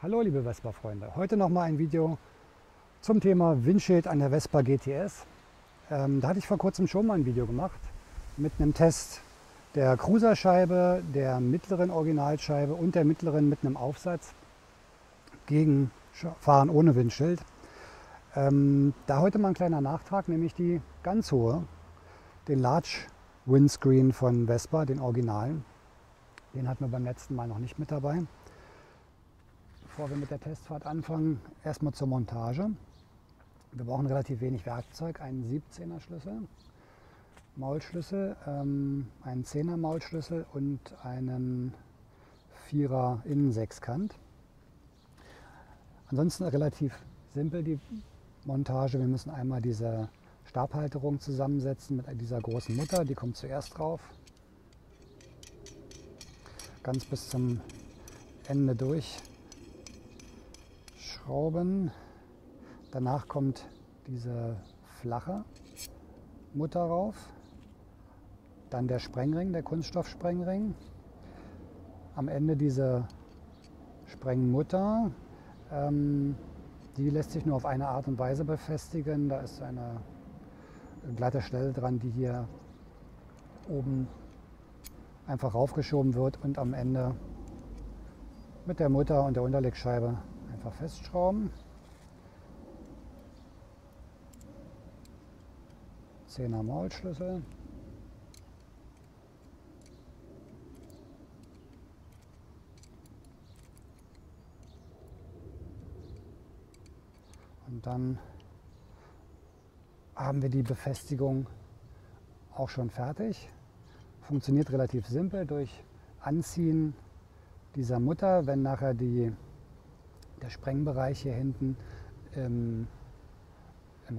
Hallo liebe Vespa-Freunde, heute nochmal ein Video zum Thema Windschild an der Vespa GTS. Da hatte ich vor kurzem schon mal ein Video gemacht mit einem Test der Cruiser-Scheibe, der mittleren Originalscheibe und der mittleren mit einem Aufsatz gegen Fahren ohne Windschild. Da heute mal ein kleiner Nachtrag, nämlich die ganz hohe, den Large Windscreen von Vespa, den Originalen. Den hatten wir beim letzten Mal noch nicht mit dabei. Bevor wir mit der Testfahrt anfangen, erstmal zur Montage. Wir brauchen relativ wenig Werkzeug, einen 17er Schlüssel, Maulschlüssel, einen 10er Maulschlüssel und einen 4er Innensechskant. Ansonsten relativ simpel die Montage. Wir müssen einmal diese Stabhalterung zusammensetzen mit dieser großen Mutter, die kommt zuerst drauf. Ganz bis zum Ende durch schrauben. Danach kommt diese flache Mutter rauf. Dann der Sprengring, der Kunststoffsprengring. Am Ende diese Sprengmutter. Die lässt sich nur auf eine Art und Weise befestigen. Da ist eine glatte Stelle dran, die hier oben einfach raufgeschoben wird und am Ende mit der Mutter und der Unterlegscheibe einfach festschrauben. 10er Maulschlüssel. Und dann haben wir die Befestigung auch schon fertig. Funktioniert relativ simpel durch Anziehen dieser Mutter, wenn nachher der Sprengbereich hier hinten im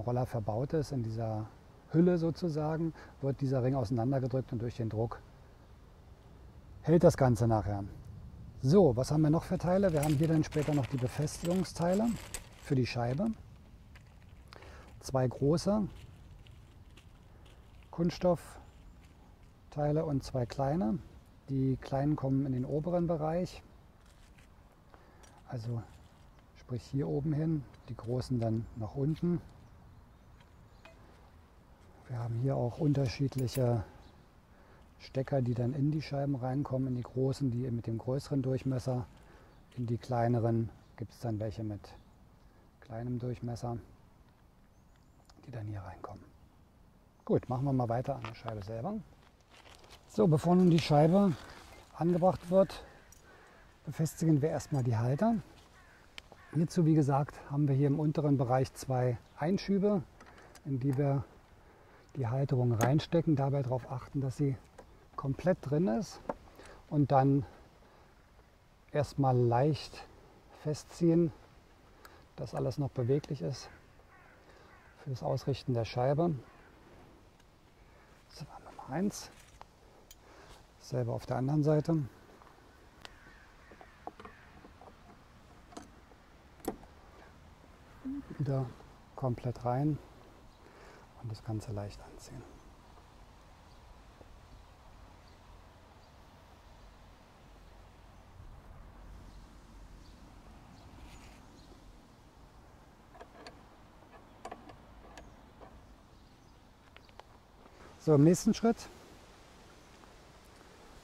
Roller verbaut ist, in dieser Hülle sozusagen, wird dieser Ring auseinandergedrückt und durch den Druck hält das Ganze nachher. So, was haben wir noch für Teile? Wir haben hier dann später noch die Befestigungsteile für die Scheibe. Zwei große Kunststoffteile und zwei kleine. Die kleinen kommen in den oberen Bereich, also sprich hier oben hin, die großen dann nach unten. Wir haben hier auch unterschiedliche Stecker, die dann in die Scheiben reinkommen, in die großen, die mit dem größeren Durchmesser. In die kleineren gibt es dann welche mit kleinem Durchmesser, die dann hier reinkommen. Gut, machen wir mal weiter an der Scheibe selber. So, bevor nun die Scheibe angebracht wird, befestigen wir erstmal die Halter. Hierzu, wie gesagt, haben wir hier im unteren Bereich zwei Einschübe, in die wir die Halterung reinstecken. Dabei darauf achten, dass sie komplett drin ist und dann erstmal leicht festziehen, dass alles noch beweglich ist für das Ausrichten der Scheibe. Das war Nummer 1. Dasselbe auf der anderen Seite. Wieder komplett rein und das Ganze leicht anziehen. So, im nächsten Schritt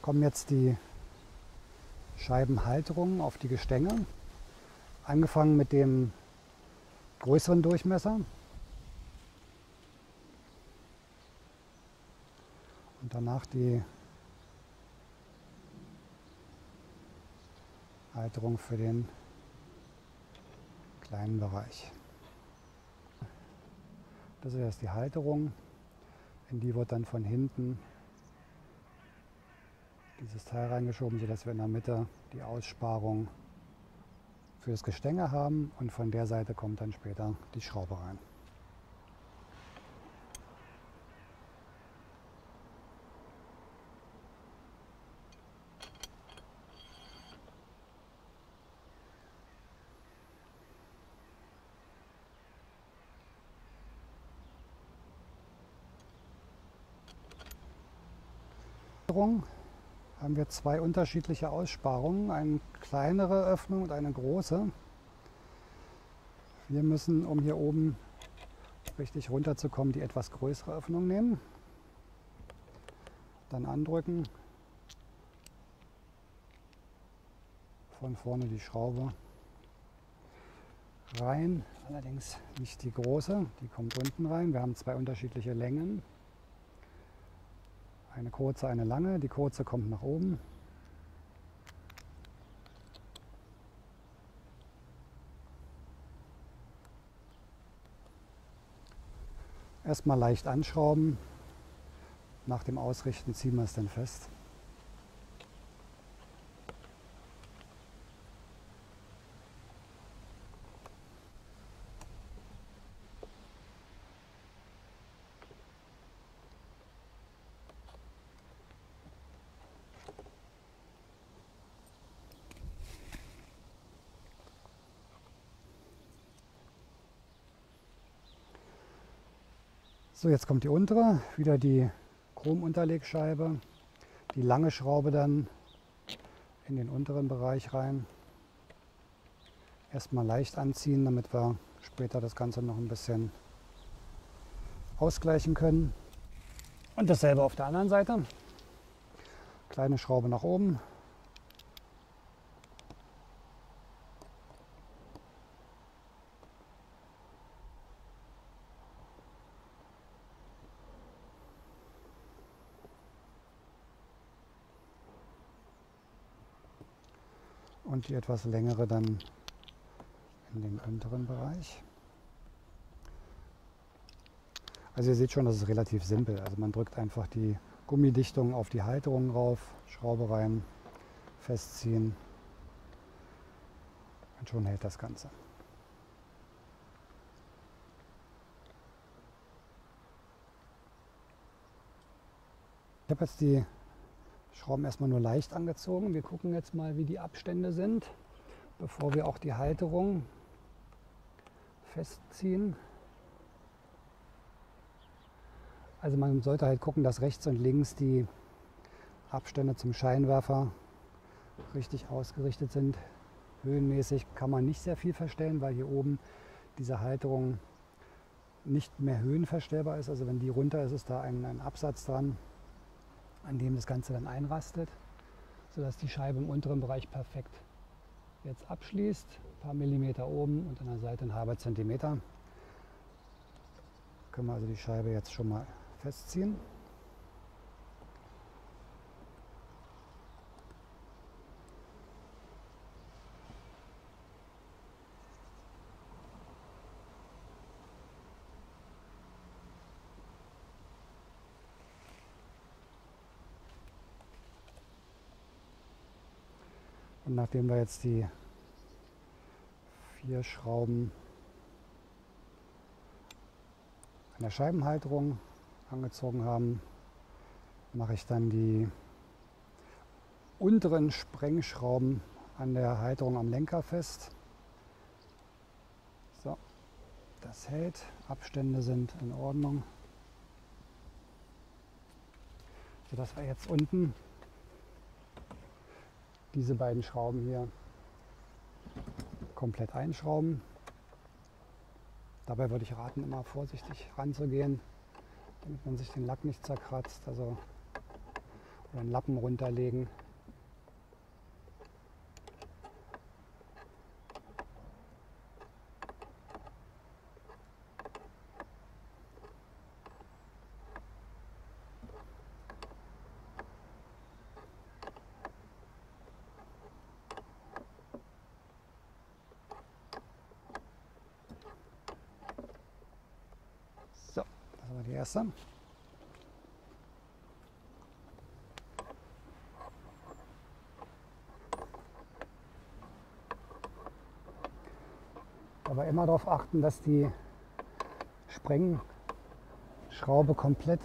kommen jetzt die Scheibenhalterungen auf die Gestänge, angefangen mit dem größeren Durchmesser und danach die Halterung für den kleinen Bereich. Das ist jetzt die Halterung, in die wird dann von hinten dieses Teil reingeschoben, sodass wir in der Mitte die Aussparung für das Gestänge haben und von der Seite kommt dann später die Schraube rein. haben wir zwei unterschiedliche Aussparungen, eine kleinere Öffnung und eine große. Wir müssen, um hier oben richtig runterzukommen, die etwas größere Öffnung nehmen. Dann andrücken. Von vorne die Schraube rein, allerdings nicht die große, die kommt unten rein. Wir haben zwei unterschiedliche Längen. Eine kurze, eine lange. Die kurze kommt nach oben. Erstmal leicht anschrauben. Nach dem Ausrichten ziehen wir es dann fest. So, jetzt kommt die untere, wieder die Chromunterlegscheibe, die lange Schraube dann in den unteren Bereich rein. Erstmal leicht anziehen, damit wir später das Ganze noch ein bisschen ausgleichen können. Und dasselbe auf der anderen Seite. Kleine Schraube nach oben. Und die etwas längere dann in den unteren Bereich. Also ihr seht schon, das ist relativ simpel. Also man drückt einfach die Gummidichtung auf die Halterung rauf, Schraube rein, festziehen und schon hält das Ganze. Ich habe jetzt die Schrauben erstmal nur leicht angezogen. Wir gucken jetzt mal, wie die Abstände sind, bevor wir auch die Halterung festziehen. Also man sollte halt gucken, dass rechts und links die Abstände zum Scheinwerfer richtig ausgerichtet sind. Höhenmäßig kann man nicht sehr viel verstellen, weil hier oben diese Halterung nicht mehr höhenverstellbar ist. Also wenn die runter ist, ist da ein Absatz dran, an dem das Ganze dann einrastet, sodass die Scheibe im unteren Bereich perfekt jetzt abschließt. Ein paar Millimeter oben und an der Seite ein halber Zentimeter. Können wir also die Scheibe jetzt schon mal festziehen. Und nachdem wir jetzt die 4 Schrauben an der Scheibenhalterung angezogen haben, mache ich dann die unteren Sprengschrauben an der Halterung am Lenker fest. So, das hält, Abstände sind in Ordnung, sodass wir jetzt unten diese beiden Schrauben hier komplett einschrauben. Dabei würde ich raten, immer vorsichtig ranzugehen, damit man sich den Lack nicht zerkratzt, also oder einen Lappen runterlegen. So, das war die erste. Aber immer darauf achten, dass die Sprengschraube komplett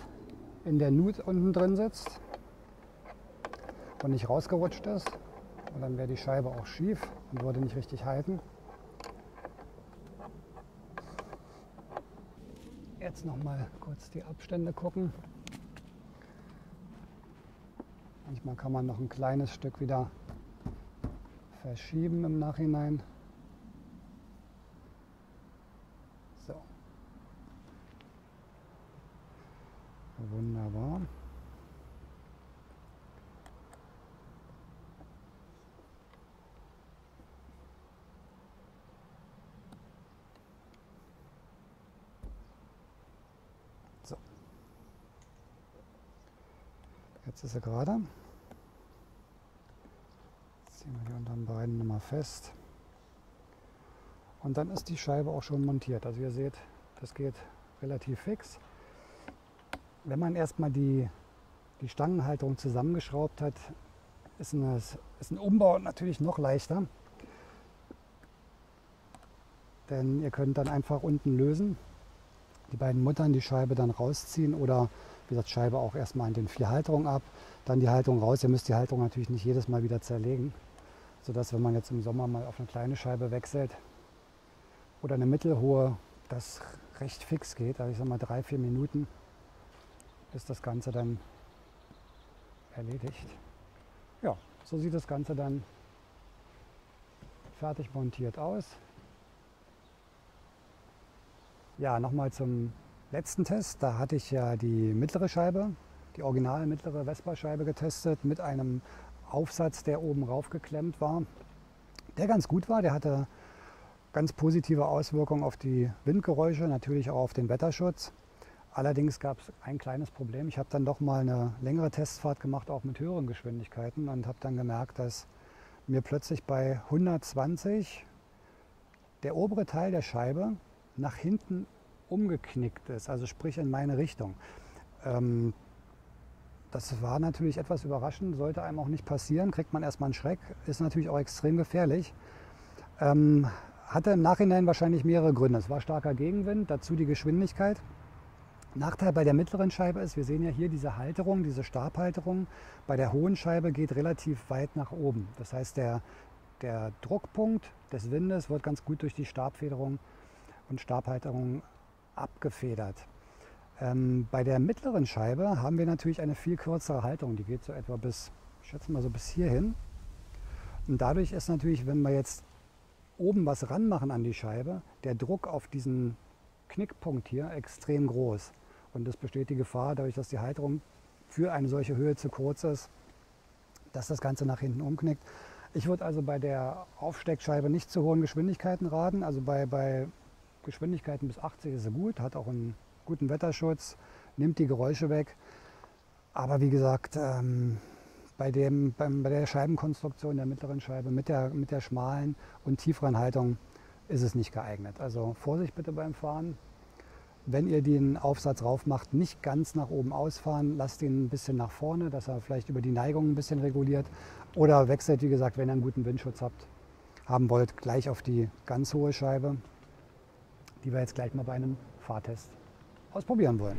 in der Nut unten drin sitzt und nicht rausgerutscht ist. Und dann wäre die Scheibe auch schief und würde nicht richtig halten. Jetzt noch mal kurz die Abstände gucken. Manchmal kann man noch ein kleines Stück wieder verschieben im Nachhinein. So. Wunderbar. So. Jetzt ist er gerade. Ziehen wir die unteren beiden nochmal fest. Und dann ist die Scheibe auch schon montiert. Also ihr seht, das geht relativ fix. Wenn man erstmal die Stangenhalterung zusammengeschraubt hat, ist ein Umbau natürlich noch leichter. Denn ihr könnt dann einfach unten lösen, die beiden Muttern die Scheibe dann rausziehen oder wie gesagt, Scheibe auch erstmal an den 4 Halterungen ab, dann die Halterung raus. Ihr müsst die Halterung natürlich nicht jedes Mal wieder zerlegen, sodass wenn man jetzt im Sommer mal auf eine kleine Scheibe wechselt oder eine mittelhohe, das recht fix geht. Also ich sag mal 3-4 Minuten ist das Ganze dann erledigt. Ja, so sieht das Ganze dann fertig montiert aus. Ja, nochmal zum letzten Test. Da hatte ich ja die mittlere Scheibe, die original mittlere Vespa-Scheibe getestet mit einem Aufsatz, der oben rauf geklemmt war, der ganz gut war. Der hatte ganz positive Auswirkungen auf die Windgeräusche, natürlich auch auf den Wetterschutz. Allerdings gab es ein kleines Problem. Ich habe dann doch mal eine längere Testfahrt gemacht, auch mit höheren Geschwindigkeiten und habe dann gemerkt, dass mir plötzlich bei 120 der obere Teil der Scheibe nach hinten umgeknickt ist, also sprich in meine Richtung. Das war natürlich etwas überraschend, sollte einem auch nicht passieren, kriegt man erstmal einen Schreck, ist natürlich auch extrem gefährlich. Hatte im Nachhinein wahrscheinlich mehrere Gründe. Es war starker Gegenwind, dazu die Geschwindigkeit. Nachteil bei der mittleren Scheibe ist, wir sehen ja hier diese Halterung, diese Stabhalterung. Bei der hohen Scheibe geht relativ weit nach oben. Das heißt, der Druckpunkt des Windes wird ganz gut durch die Stabfederung und Stabhalterung abgefedert. Bei der mittleren Scheibe haben wir natürlich eine viel kürzere Halterung. Die geht so etwa bis, ich schätze mal so bis hierhin. Und dadurch ist natürlich, wenn wir jetzt oben was ranmachen an die Scheibe, der Druck auf diesen Knickpunkt hier extrem groß. Und es besteht die Gefahr, dadurch, dass die Halterung für eine solche Höhe zu kurz ist, dass das Ganze nach hinten umknickt. Ich würde also bei der Aufsteckscheibe nicht zu hohen Geschwindigkeiten raten. Also bei Geschwindigkeiten bis 80 ist sie gut, hat auch einen guten Wetterschutz, nimmt die Geräusche weg. Aber wie gesagt, bei der Scheibenkonstruktion der mittleren Scheibe mit der schmalen und tieferen Haltung ist es nicht geeignet. Also Vorsicht bitte beim Fahren. Wenn ihr den Aufsatz rauf macht, nicht ganz nach oben ausfahren, lasst ihn ein bisschen nach vorne, dass er vielleicht über die Neigung ein bisschen reguliert. Oder wechselt, wie gesagt, wenn ihr einen guten Windschutz haben wollt, gleich auf die ganz hohe Scheibe, die wir jetzt gleich mal bei einem Fahrtest ausprobieren wollen.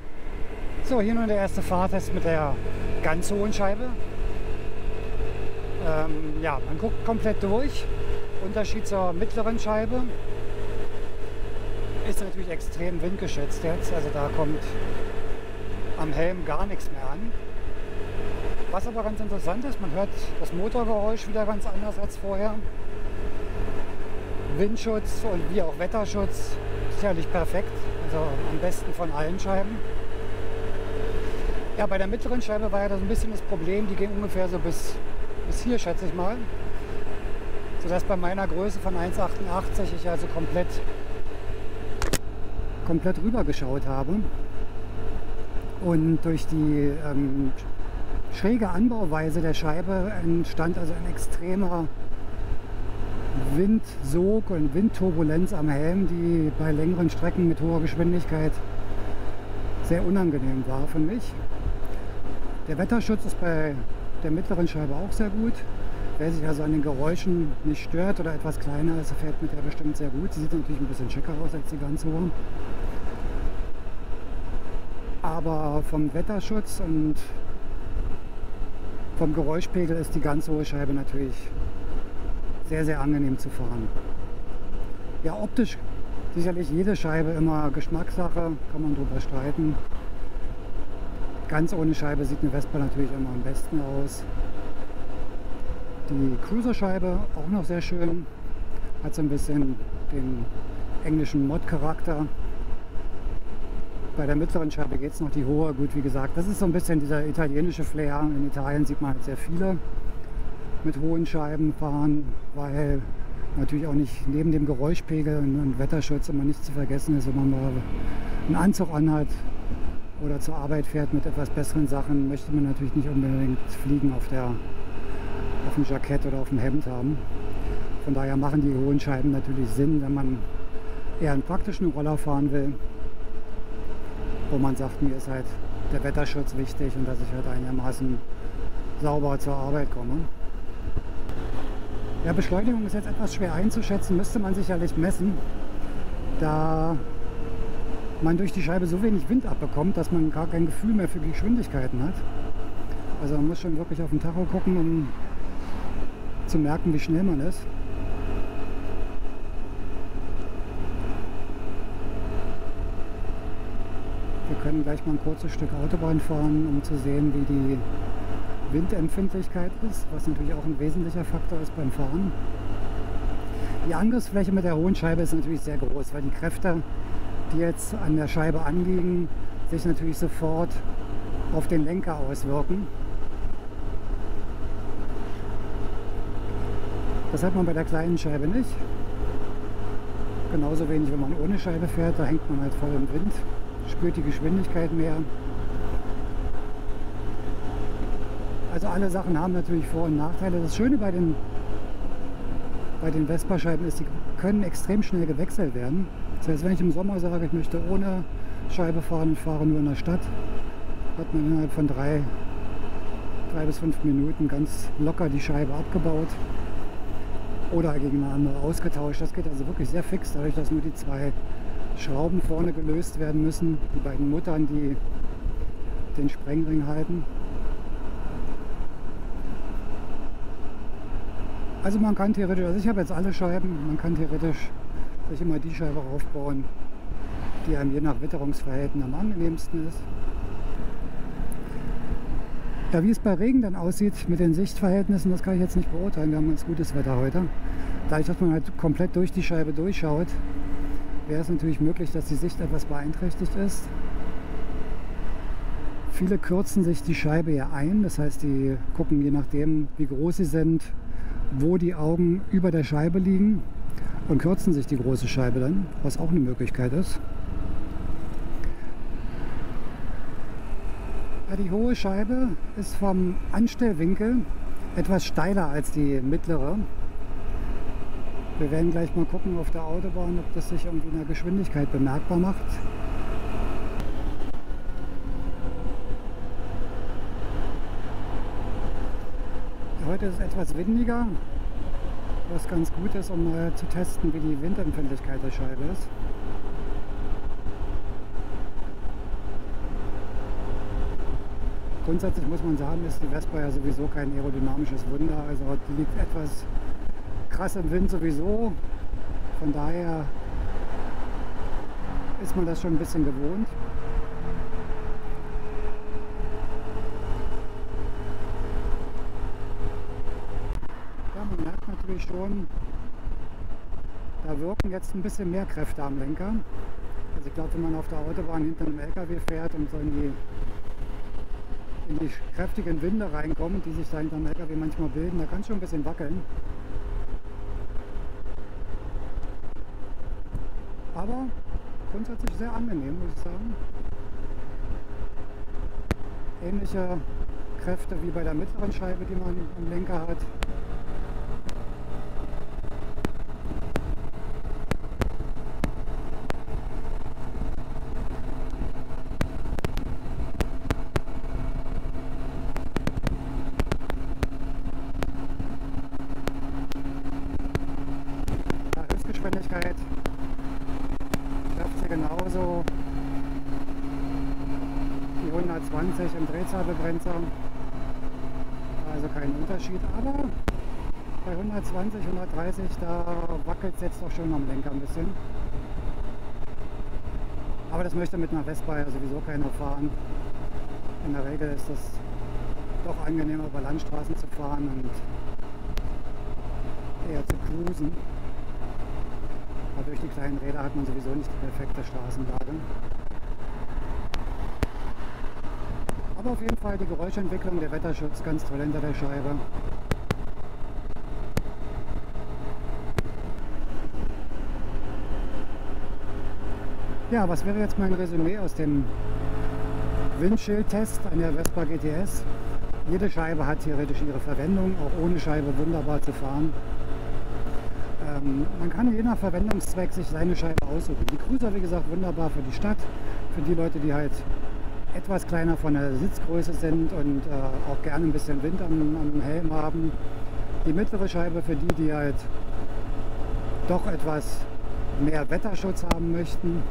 So, hier nun der erste Fahrtest mit der ganz hohen Scheibe. Ja, man guckt komplett durch. Unterschied zur mittleren Scheibe ist natürlich extrem windgeschützt jetzt. Also da kommt am Helm gar nichts mehr an. Was aber ganz interessant ist, man hört das Motorgeräusch wieder ganz anders als vorher. Windschutz und wie auch Wetterschutz sicherlich perfekt. Also am besten von allen Scheiben. Ja, bei der mittleren Scheibe war ja das ein bisschen das Problem, die ging ungefähr so bis hier, schätze ich mal. Sodass bei meiner Größe von 1,88 ich also komplett rüber geschaut habe. Und durch die schräge Anbauweise der Scheibe entstand also ein extremer Windsog und Windturbulenz am Helm, die bei längeren Strecken mit hoher Geschwindigkeit sehr unangenehm war für mich. Der Wetterschutz ist bei der mittleren Scheibe auch sehr gut. Wer sich also an den Geräuschen nicht stört oder etwas kleiner ist, fährt mit der bestimmt sehr gut. Sie sieht natürlich ein bisschen schicker aus als die ganz hohe. Aber vom Wetterschutz und vom Geräuschpegel ist die ganz hohe Scheibe natürlich sehr, sehr angenehm zu fahren. Ja, optisch sicherlich jede Scheibe immer Geschmackssache, kann man drüber streiten. Ganz ohne Scheibe sieht eine Vespa natürlich immer am besten aus. Die Cruiser-Scheibe auch noch sehr schön, hat so ein bisschen den englischen Mod-Charakter. Bei der mittleren Scheibe geht es noch die hohe. Gut, wie gesagt, das ist so ein bisschen dieser italienische Flair. In Italien sieht man halt sehr viele mit hohen Scheiben fahren, weil natürlich auch nicht neben dem Geräuschpegel und Wetterschutz immer nicht zu vergessen ist, wenn man mal einen Anzug anhat oder zur Arbeit fährt mit etwas besseren Sachen, möchte man natürlich nicht unbedingt Fliegen auf dem Jackett oder auf dem Hemd haben. Von daher machen die hohen Scheiben natürlich Sinn, wenn man eher einen praktischen Roller fahren will, wo man sagt, mir ist halt der Wetterschutz wichtig und dass ich halt einigermaßen sauber zur Arbeit komme. Ja, Beschleunigung ist jetzt etwas schwer einzuschätzen, müsste man sicherlich messen, da man durch die Scheibe so wenig Wind abbekommt, dass man gar kein Gefühl mehr für Geschwindigkeiten hat. Also man muss schon wirklich auf den Tacho gucken, um zu merken, wie schnell man ist. Wir können gleich mal ein kurzes Stück Autobahn fahren, um zu sehen, wie die Windempfindlichkeit ist, was natürlich auch ein wesentlicher Faktor ist beim Fahren. Die Angriffsfläche mit der hohen Scheibe ist natürlich sehr groß, weil die Kräfte, die jetzt an der Scheibe anliegen, sich natürlich sofort auf den Lenker auswirken. Das hat man bei der kleinen Scheibe nicht. Genauso wenig, wenn man ohne Scheibe fährt, da hängt man halt voll im Wind, spürt die Geschwindigkeit mehr. Also alle Sachen haben natürlich Vor- und Nachteile. Das Schöne bei den Vespa-Scheiben ist, die können extrem schnell gewechselt werden. Das heißt, wenn ich im Sommer sage, ich möchte ohne Scheibe fahren und fahre nur in der Stadt, hat man innerhalb von 3 bis 5 Minuten ganz locker die Scheibe abgebaut oder gegen eine andere ausgetauscht. Das geht also wirklich sehr fix, dadurch, dass nur die 2 Schrauben vorne gelöst werden müssen, die beiden Muttern, die den Sprengring halten. Also man kann theoretisch, also ich habe jetzt alle Scheiben, man kann theoretisch sich immer die Scheibe aufbauen, die einem je nach Witterungsverhältnissen am angenehmsten ist. Ja, wie es bei Regen dann aussieht mit den Sichtverhältnissen, das kann ich jetzt nicht beurteilen. Wir haben ganz gutes Wetter heute. Dadurch, dass man halt komplett durch die Scheibe durchschaut, wäre es natürlich möglich, dass die Sicht etwas beeinträchtigt ist. Viele kürzen sich die Scheibe ja ein, das heißt, die gucken je nachdem, wie groß sie sind, wo die Augen über der Scheibe liegen und kürzen sich die große Scheibe dann, was auch eine Möglichkeit ist. Ja, die hohe Scheibe ist vom Anstellwinkel etwas steiler als die mittlere. Wir werden gleich mal gucken auf der Autobahn, ob das sich irgendwie in der Geschwindigkeit bemerkbar macht. Heute ist es etwas windiger, was ganz gut ist, um mal zu testen, wie die Windempfindlichkeit der Scheibe ist. Grundsätzlich muss man sagen, ist die Vespa ja sowieso kein aerodynamisches Wunder. Also die liegt etwas krass im Wind sowieso. Von daher ist man das schon ein bisschen gewohnt. Ja, man merkt natürlich schon, da wirken jetzt ein bisschen mehr Kräfte am Lenker. Also ich glaube, wenn man auf der Autobahn hinter einem LKW fährt und so in die kräftigen Winde reinkommt, die sich da hinter dem LKW manchmal bilden, da kann es schon ein bisschen wackeln. Aber grundsätzlich sehr angenehm, muss ich sagen. Ähnliche Kräfte wie bei der mittleren Scheibe, die man am Lenker hat. Höchstgeschwindigkeit schafft sie genauso die 120 im Drehzahlbegrenzer, also kein Unterschied, aber bei 120, 130, da wackelt es jetzt doch schon am Lenker ein bisschen. Aber das möchte mit einer Vespa ja sowieso keiner fahren. In der Regel ist das doch angenehmer, über Landstraßen zu fahren und eher zu cruisen. Aber durch die kleinen Räder hat man sowieso nicht die perfekte Straßenlage. Aber auf jeden Fall die Geräuschentwicklung, der Wetterschutz ganz toll hinter der Scheibe. Ja, was wäre jetzt mein Resümee aus dem Windschildtest an der Vespa GTS? Jede Scheibe hat theoretisch ihre Verwendung, auch ohne Scheibe wunderbar zu fahren. Man kann je nach Verwendungszweck sich seine Scheibe aussuchen. Die Cruiser, wie gesagt, wunderbar für die Stadt, für die Leute, die halt etwas kleiner von der Sitzgröße sind und auch gerne ein bisschen Wind am Helm haben. Die mittlere Scheibe für die, die halt doch etwas mehr Wetterschutz haben möchten.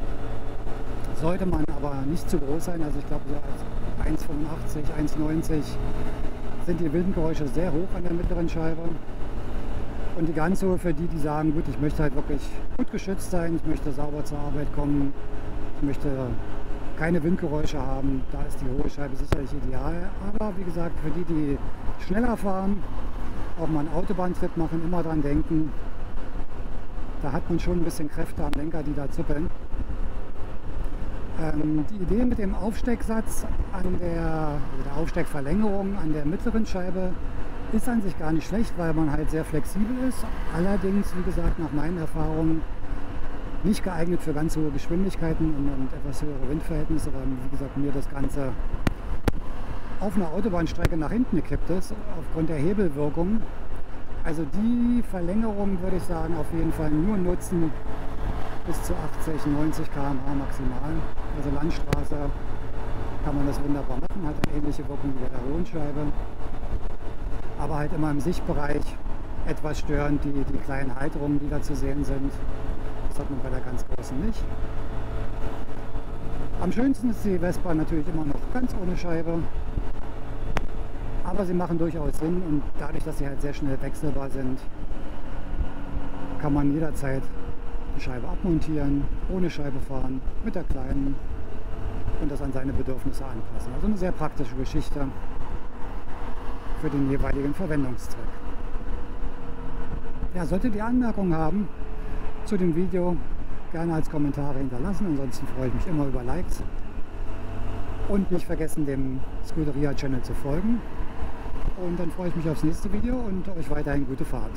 Sollte man aber nicht zu groß sein, also ich glaube so als 1,85, 1,90 sind die Windgeräusche sehr hoch an der mittleren Scheibe. Und die ganz hohe für die, die sagen, gut, ich möchte halt wirklich gut geschützt sein, ich möchte sauber zur Arbeit kommen, ich möchte keine Windgeräusche haben, da ist die hohe Scheibe sicherlich ideal. Aber wie gesagt, für die, die schneller fahren, auch mal einen Autobahntrip machen, immer dran denken, da hat man schon ein bisschen Kräfte am Lenker, die da zuppeln. Die Idee mit dem Aufstecksatz an der Aufsteckverlängerung an der mittleren Scheibe ist an sich gar nicht schlecht, weil man halt sehr flexibel ist. Allerdings, wie gesagt, nach meinen Erfahrungen nicht geeignet für ganz hohe Geschwindigkeiten und etwas höhere Windverhältnisse, weil, wie gesagt, mir das Ganze auf einer Autobahnstrecke nach hinten gekippt ist, aufgrund der Hebelwirkung. Also die Verlängerung würde ich sagen, auf jeden Fall nur nutzen bis zu 80, 90 km/h maximal. Also Landstraße kann man das wunderbar machen, hat eine ähnliche Wirkung wie bei der hohen Scheibe. Aber halt immer im Sichtbereich etwas störend, die kleinen Halterungen, die da zu sehen sind. Das hat man bei der ganz großen nicht. Am schönsten ist die Vespa natürlich immer noch ganz ohne Scheibe. Aber sie machen durchaus Sinn und dadurch, dass sie halt sehr schnell wechselbar sind, kann man jederzeit die Scheibe abmontieren, ohne Scheibe fahren, mit der kleinen und das an seine Bedürfnisse anpassen. Also eine sehr praktische Geschichte für den jeweiligen Verwendungszweck. Ja, solltet ihr Anmerkungen haben zu dem Video, gerne als Kommentare hinterlassen. Ansonsten freue ich mich immer über Likes. Und nicht vergessen, dem Scuderia Channel zu folgen. Und dann freue ich mich aufs nächste Video und euch weiterhin gute Fahrt.